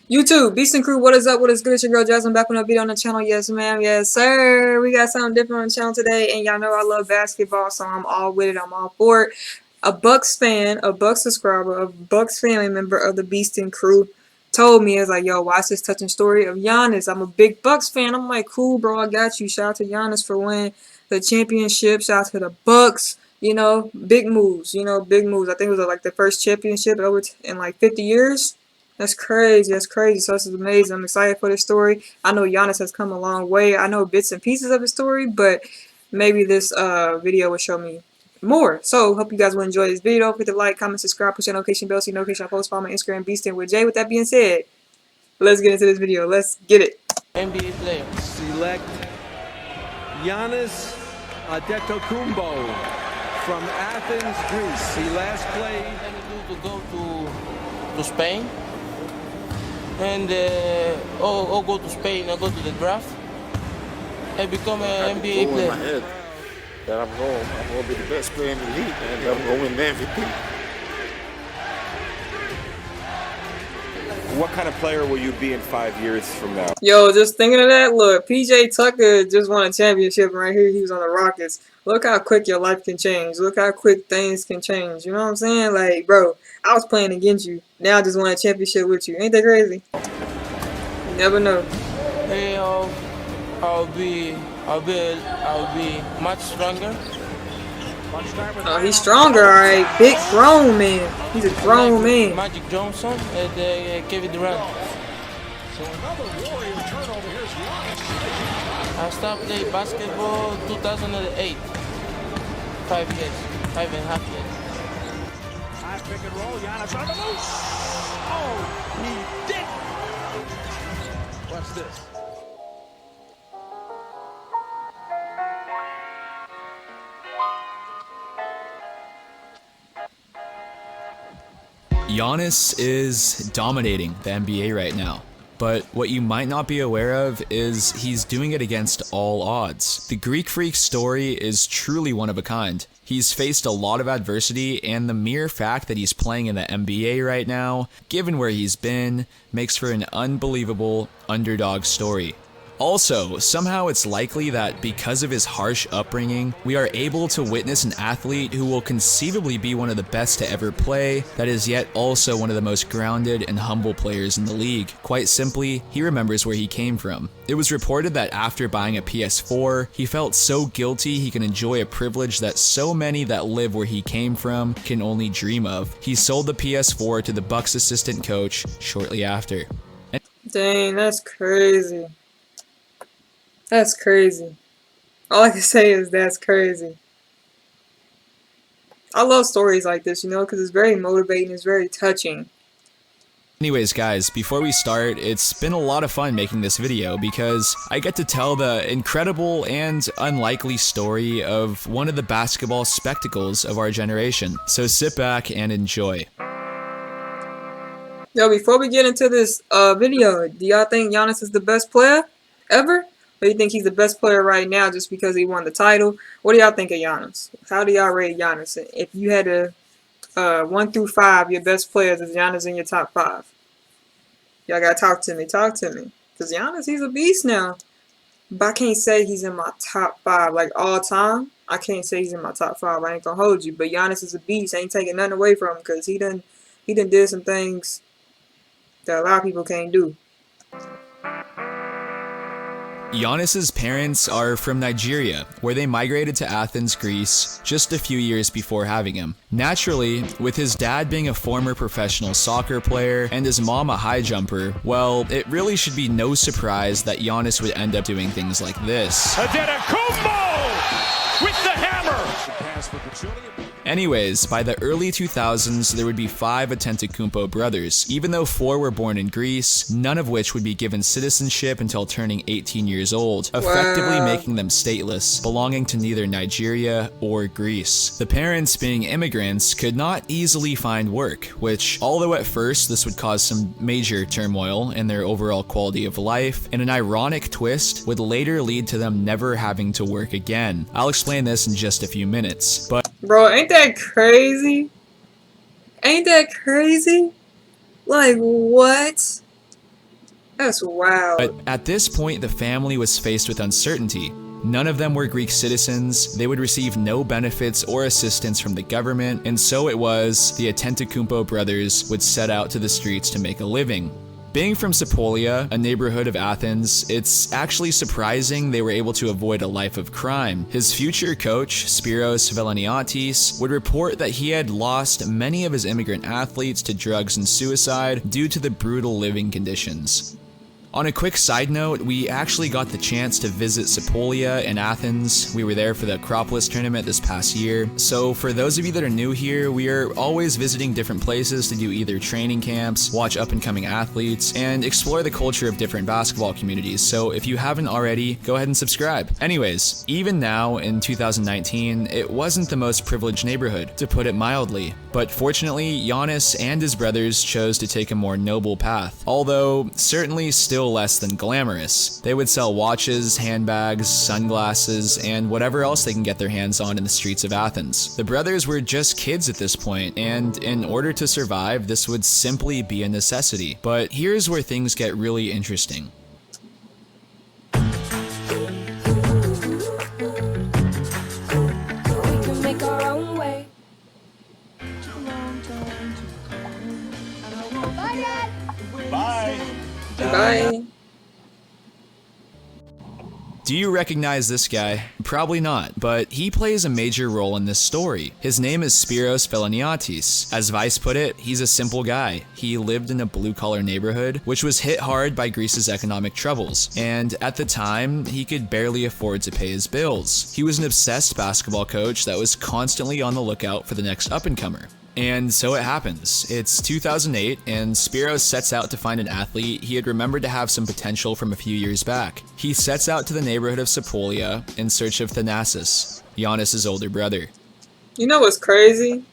YouTube, Beast and Crew, what is up? What is good? It's your girl Jasmine back with a video on the channel. Yes, ma'am. Yes, sir. We got something different on the channel today, and y'all know I love basketball, so I'm all with it. I'm all for it. A Bucks fan, a Bucks subscriber, a Bucks family member of the Beast and Crew told me, it's like, yo, watch this touching story of Giannis. I'm a big Bucks fan. I'm like, cool, bro. I got you. Shout out to Giannis for winning the championship. Shout out to the Bucks. You know, big moves. You know, big moves. I think it was like the first championship over in like 50 years. That's crazy. That's crazy. So this is amazing. I'm excited for this story. I know Giannis has come a long way. I know bits and pieces of his story, but maybe this video will show me more. So hope you guys will enjoy this video. Hit the like, comment, subscribe, push the notification bell so you know notification I post. Follow my Instagram, Beastin with Jay. With that being said, let's get into this video. Let's get it. NBA player. Select Giannis Anteokounmpo from Athens, Greece. He last played. To go to Spain and or go to Spain or go to the draft and become an NBA player. In my head that I'm going to be the best player in the league, and I'm going to win the MVP. What kind of player will you be in 5 years from now? Yo, just thinking of that, look, PJ Tucker just won a championship, and right here he was on the Rockets. Look how quick your life can change. Look how quick things can change. You know what I'm saying? Like, bro, I was playing against you. Now I just won a championship with you. Ain't that crazy? You never know. Hey, I'll be much stronger. Oh, he's stronger, alright. Big grown man. He's a grown man. Magic Johnson and Kevin Durant. I started playing basketball 2008. 5 years, 5.5 years. Nice pick and roll. Giannis on the loose. Oh, he did. What's this? Giannis is dominating the NBA right now. But what you might not be aware of is he's doing it against all odds. The Greek Freak story is truly one of a kind. He's faced a lot of adversity, and the mere fact that he's playing in the NBA right now, given where he's been, makes for an unbelievable underdog story. Also, somehow it's likely that because of his harsh upbringing, we are able to witness an athlete who will conceivably be one of the best to ever play, that is yet also one of the most grounded and humble players in the league. Quite simply, he remembers where he came from. It was reported that after buying a PS4, he felt so guilty he can enjoy a privilege that so many that live where he came from can only dream of. He sold the PS4 to the Bucks assistant coach shortly after. Dang, that's crazy. That's crazy. All I can say is that's crazy. I love stories like this, you know, because it's very motivating, it's very touching. Anyways guys, before we start, it's been a lot of fun making this video because I get to tell the incredible and unlikely story of one of the basketball spectacles of our generation. So sit back and enjoy. Yo, before we get into this video, do y'all think Giannis is the best player ever? Or do you think he's the best player right now just because he won the title? What do y'all think of Giannis? How do y'all rate Giannis? If you had to 1 through 5, your best players, is Giannis in your top 5? Y'all gotta talk to me. Talk to me. Because Giannis, he's a beast now. But I can't say he's in my top 5. Like, all time, I can't say he's in my top 5. I ain't gonna hold you. But Giannis is a beast. I ain't taking nothing away from him because he done did some things that a lot of people can't do. Giannis's parents are from Nigeria, where they migrated to Athens, Greece, just a few years before having him. Naturally, with his dad being a former professional soccer player and his mom a high jumper, well, it really should be no surprise that Giannis would end up doing things like this. Anteokounmpo with the hammer. Anyways, by the early 2000s, there would be 5 Anteokounmpo brothers. Even though 4 were born in Greece, none of which would be given citizenship until turning 18 years old, effectively making them stateless, belonging to neither Nigeria or Greece. The parents, being immigrants, could not easily find work, which, although at first this would cause some major turmoil in their overall quality of life, in an ironic twist, would later lead to them never having to work again. I'll explain this in just a few minutes, but bro, ain't that crazy? Ain't that crazy? Like, what? That's wild. But at this point, the family was faced with uncertainty. None of them were Greek citizens, they would receive no benefits or assistance from the government, and so it was the Anteokounmpo brothers would set out to the streets to make a living. Being from Sepolia, a neighborhood of Athens, it's actually surprising they were able to avoid a life of crime. His future coach, Spiros Veleniatis, would report that he had lost many of his immigrant athletes to drugs and suicide due to the brutal living conditions. On a quick side note, we actually got the chance to visit Sepolia in Athens. We were there for the Acropolis tournament this past year. So for those of you that are new here, we are always visiting different places to do either training camps, watch up and coming athletes, and explore the culture of different basketball communities. So if you haven't already, go ahead and subscribe. Anyways, even now in 2019, it wasn't the most privileged neighborhood, to put it mildly. But fortunately, Giannis and his brothers chose to take a more noble path, although certainly still less than glamorous. They would sell watches, handbags, sunglasses, and whatever else they can get their hands on in the streets of Athens. The brothers were just kids at this point, and in order to survive, this would simply be a necessity. But here's where things get really interesting. Bye. Do you recognize this guy? Probably not, but he plays a major role in this story. His name is Spiros Veleniatis. As Vice put it, he's a simple guy. He lived in a blue-collar neighborhood, which was hit hard by Greece's economic troubles, and at the time, he could barely afford to pay his bills. He was an obsessed basketball coach that was constantly on the lookout for the next up-and-comer. And so it happens. It's 2008, and Spiros sets out to find an athlete he had remembered to have some potential from a few years back. He sets out to the neighborhood of Sepolia in search of Thanasis, Giannis' older brother. You know what's crazy?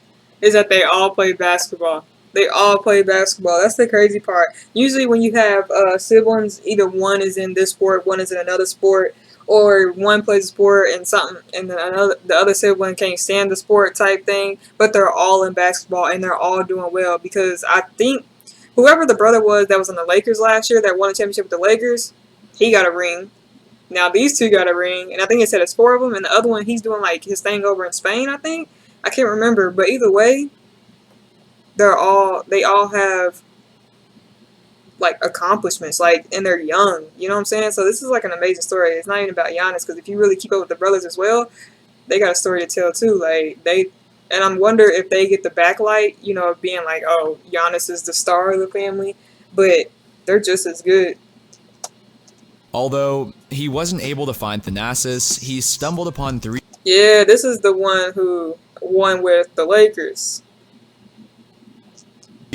Is that they all play basketball. They all play basketball. That's the crazy part. Usually when you have siblings, either one is in this sport, one is in another sport, or one plays a sport and something, and then the other sibling can't stand the sport type thing, but they're all in basketball and they're all doing well, because I think whoever the brother was that was on the Lakers last year that won a championship with the Lakers, he got a ring. Now these two got a ring, and I think it said it's 4 of them, and the other one he's doing like his thing over in Spain, I think. I can't remember, but either way, they all have like accomplishments, like, and they're young, you know what I'm saying? So this is like an amazing story. It's not even about Giannis, because if you really keep up with the brothers as well, they got a story to tell too. Like and I'm wonder if they get the backlight, you know, of being like, oh, Giannis is the star of the family, but they're just as good. Although he wasn't able to find Thanasis, he stumbled upon 3 Yeah, this is the one who won with the Lakers.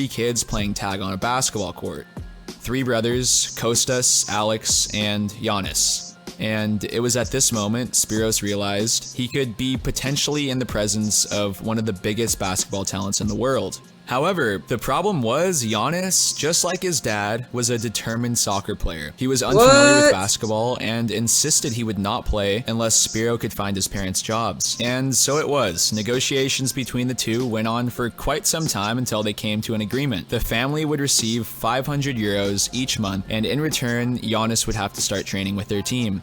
kids playing tag on a basketball court. 3 brothers, Kostas, Alex, and Giannis. And it was at this moment Spiros realized he could be potentially in the presence of one of the biggest basketball talents in the world. However, the problem was Giannis, just like his dad, was a determined soccer player. He was unfamiliar with basketball and insisted he would not play unless Spiro could find his parents jobs. And so it was. Negotiations between the two went on for quite some time until they came to an agreement. The family would receive 500 euros each month, and in return, Giannis would have to start training with their team.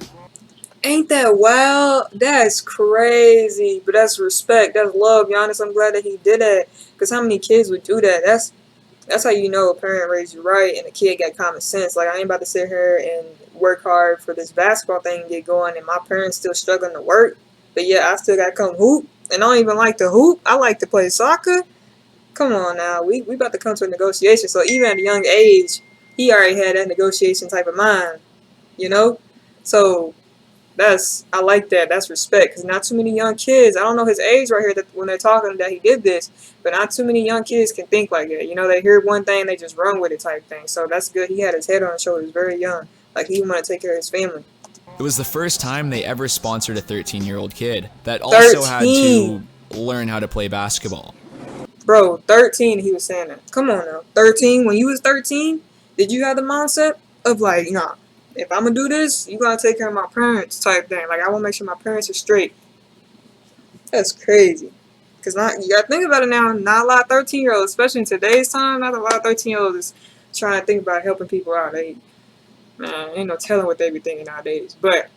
Ain't that wild? That's crazy. But that's respect. That's love, Giannis. I'm glad that he did that. Because how many kids would do that? That's how you know a parent raised you right and a kid got common sense. Like, I ain't about to sit here and work hard for this basketball thing and get going, and my parents still struggling to work. But yeah, I still got to come hoop. And I don't even like to hoop. I like to play soccer. Come on now. We about to come to a negotiation. So even at a young age, he already had that negotiation type of mind. You know? So I like that. That's respect. Because not too many young kids, I don't know his age right here that when they're talking that he did this, but not too many young kids can think like that. You know, they hear one thing, they just run with it type thing. So that's good. He had his head on his shoulders very young. Like, he wanted to take care of his family. It was the first time they ever sponsored a 13-year-old kid that also had to learn how to play basketball. Bro, 13, he was saying that. Come on now. 13, when you was 13, did you have the mindset of like, nah, if I'm going to do this, you got to take care of my parents type thing. Like, I want to make sure my parents are straight. That's crazy. Because you got to think about it now. Not a lot of 13-year-olds, especially in today's time, not a lot of 13-year-olds is trying to think about helping people out. Man, ain't no telling what they be thinking nowadays. But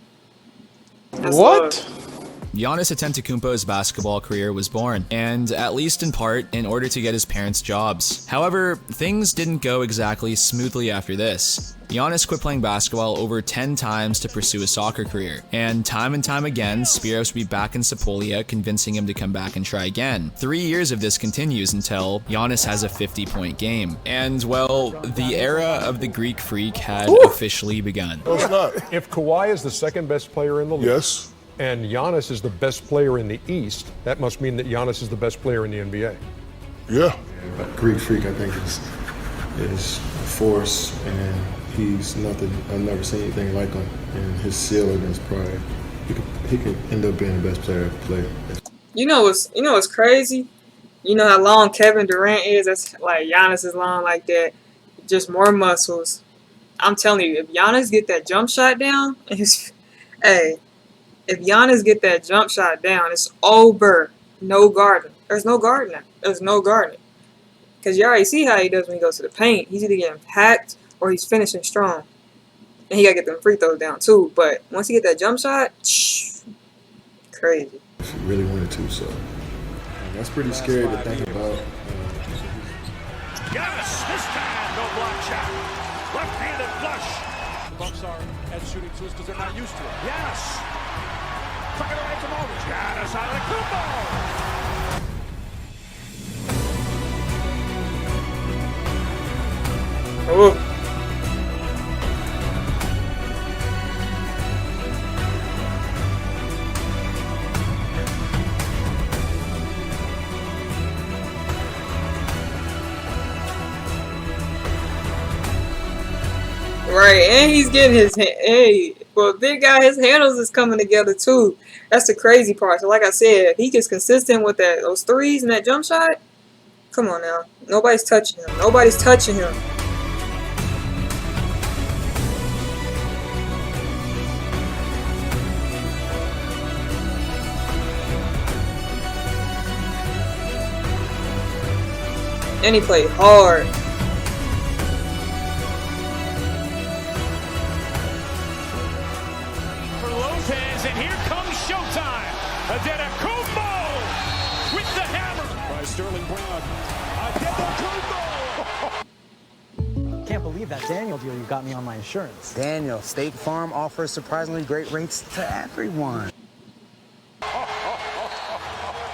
that's What? love. Giannis Anteokounmpo's basketball career was born, and at least in part, in order to get his parents jobs. However, things didn't go exactly smoothly after this. Giannis quit playing basketball over 10 times to pursue a soccer career, and time again, Spiros would be back in Sapolia, convincing him to come back and try again. 3 years of this continues until Giannis has a 50-point game. And, well, the era of the Greek Freak had officially begun. No, it's not. If Kawhi is the second best player in the league, Yes. and Giannis is the best player in the East, that must mean that Giannis is the best player in the NBA. Yeah. Greek Freak, I think, is a force, and he's nothing. I've never seen anything like him. And his ceiling is probably he could end up being the best player to play. You know what's crazy? You know how long Kevin Durant is? That's like Giannis is long like that. Just more muscles. I'm telling you, if Giannis get that jump shot down, hey, if Giannis get that jump shot down, it's over. No guarding. There's no guarding now. There's no guarding. Because you already see how he does when he goes to the paint. He's either getting packed or he's finishing strong. And he got to get them free throws down too. But once he get that jump shot, crazy. If you really wanted to, so that's pretty scary to think about. Giannis, this time, no block shot. Left-handed flush. The Bucks are at shooting twos because they're not used to it. Giannis. Tucking away from Aldridge. Giannis Anteokounmpo. Oh. Right, and he's getting his big guy, his handles is coming together too. That's the crazy part. So like I said, if he gets consistent with those threes and that jump shot, come on now. Nobody's touching him. Nobody's touching him. And he played hard. And here comes showtime. Anteokounmpo with the hammer. By Sterling Brown. Anteokounmpo. Can't believe that Daniel deal you got me on my insurance. Daniel, State Farm offers surprisingly great rates to everyone.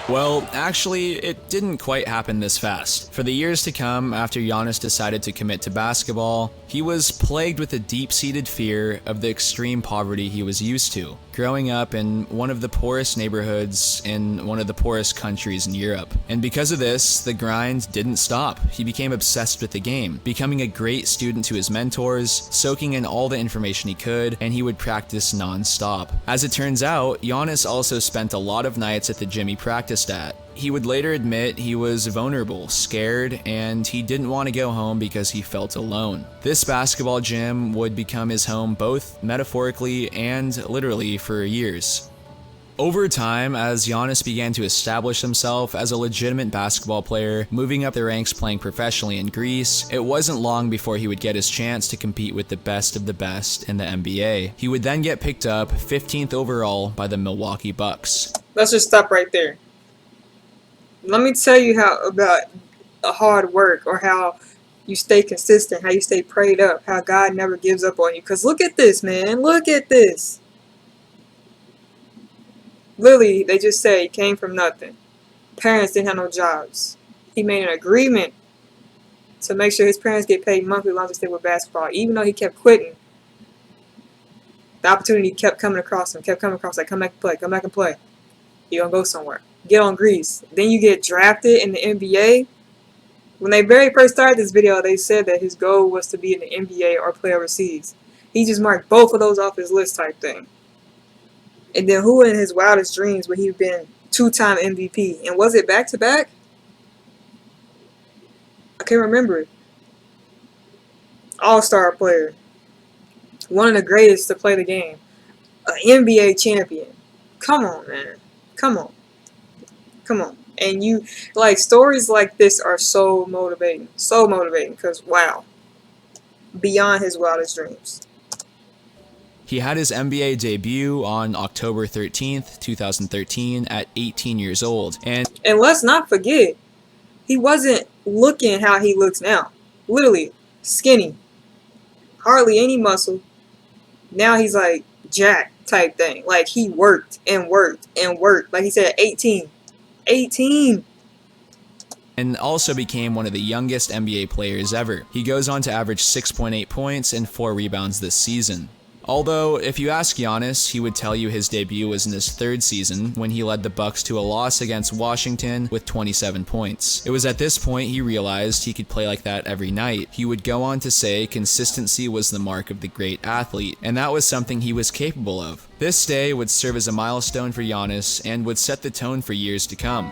Well, actually, it didn't quite happen this fast. For the years to come, after Giannis decided to commit to basketball, he was plagued with a deep-seated fear of the extreme poverty he was used to, growing up in one of the poorest neighborhoods in one of the poorest countries in Europe. And because of this, the grind didn't stop. He became obsessed with the game, becoming a great student to his mentors, soaking in all the information he could, and he would practice non-stop. As it turns out, Giannis also spent a lot of nights at the gym he practiced at. He would later admit he was vulnerable, scared, and he didn't want to go home because he felt alone. This basketball gym would become his home both metaphorically and literally for years. Over time, as Giannis began to establish himself as a legitimate basketball player, moving up the ranks playing professionally in Greece, it wasn't long before he would get his chance to compete with the best of the best in the NBA. He would then get picked up 15th overall by the Milwaukee Bucks. Let's just stop right there. Let me tell you about hard work, or how you stay consistent, how you stay prayed up, how God never gives up on you. Because look at this, man. Look at this. Literally, they just say he came from nothing. Parents didn't have no jobs. He made an agreement to make sure his parents get paid monthly as long as they stay with basketball. Even though he kept quitting, the opportunity kept coming across him, like, come back and play, come back and play. You're going to go somewhere. Get on Greece. Then you get drafted in the NBA. When they very first started this video, they said that his goal was to be in the NBA or play overseas. He just marked both of those off his list type thing. And then who in his wildest dreams would he have been two-time MVP? And was it back-to-back? I can't remember it. All-star player. One of the greatest to play the game. An NBA champion. Come on, man. Come on. Come on. And you, like, stories like this are so motivating. So motivating because, wow. Beyond his wildest dreams. He had his NBA debut on October 13th, 2013 at 18 years old. And let's not forget, he wasn't looking how he looks now. Literally, skinny. Hardly any muscle. Now he's like jack type thing. Like he worked and worked and worked. Like he said, 18. 18. And also became one of the youngest NBA players ever. He goes on to average 6.8 points and 4 rebounds this season. Although, if you ask Giannis, he would tell you his debut was in his 3rd season when he led the Bucks to a loss against Washington with 27 points. It was at this point he realized he could play like that every night. He would go on to say consistency was the mark of the great athlete, and that was something he was capable of. This day would serve as a milestone for Giannis and would set the tone for years to come.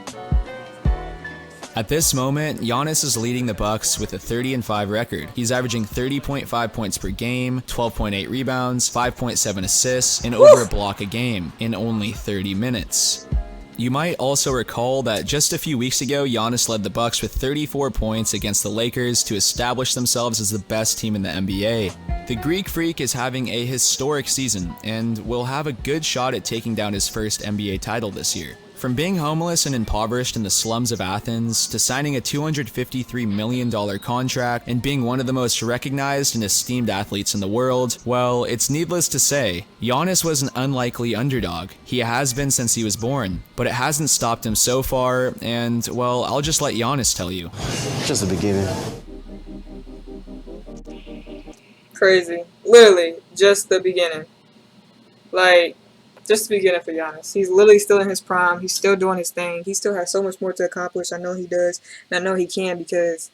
At this moment, Giannis is leading the Bucks with a 30-5 record. He's averaging 30.5 points per game, 12.8 rebounds, 5.7 assists, and over a block a game in only 30 minutes. You might also recall that just a few weeks ago, Giannis led the Bucks with 34 points against the Lakers to establish themselves as the best team in the NBA. The Greek Freak is having a historic season and will have a good shot at taking down his first NBA title this year. From being homeless and impoverished in the slums of Athens to signing a $253 million contract and being one of the most recognized and esteemed athletes in the world, well, it's needless to say, Giannis was an unlikely underdog. He has been since he was born, but it hasn't stopped him so far, and, well, I'll just let Giannis tell you. Just the beginning. Crazy. Literally, just the beginning. Like, just the beginning for Giannis. He's literally still in his prime. He's still doing his thing. He still has so much more to accomplish. I know he does. And I know he can because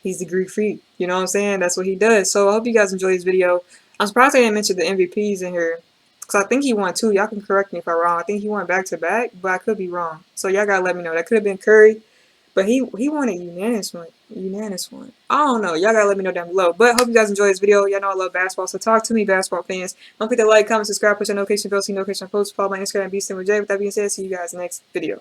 he's the Greek Freak. You know what I'm saying? That's what he does. So I hope you guys enjoyed this video. I'm surprised I didn't mention the MVPs in here. Because I think he won 2. Y'all can correct me if I'm wrong. I think he won back-to-back, but I could be wrong. So y'all got to let me know. That could have been Curry. But he won a unanimous one. I don't know. Y'all gotta let me know down below. But hope you guys enjoyed this video. Y'all know I love basketball, so talk to me, basketball fans. Don't forget to like, comment, subscribe, push that notification bell so you know notification posts. Follow my Instagram, BSimmerJ. With that being said, see you guys next video.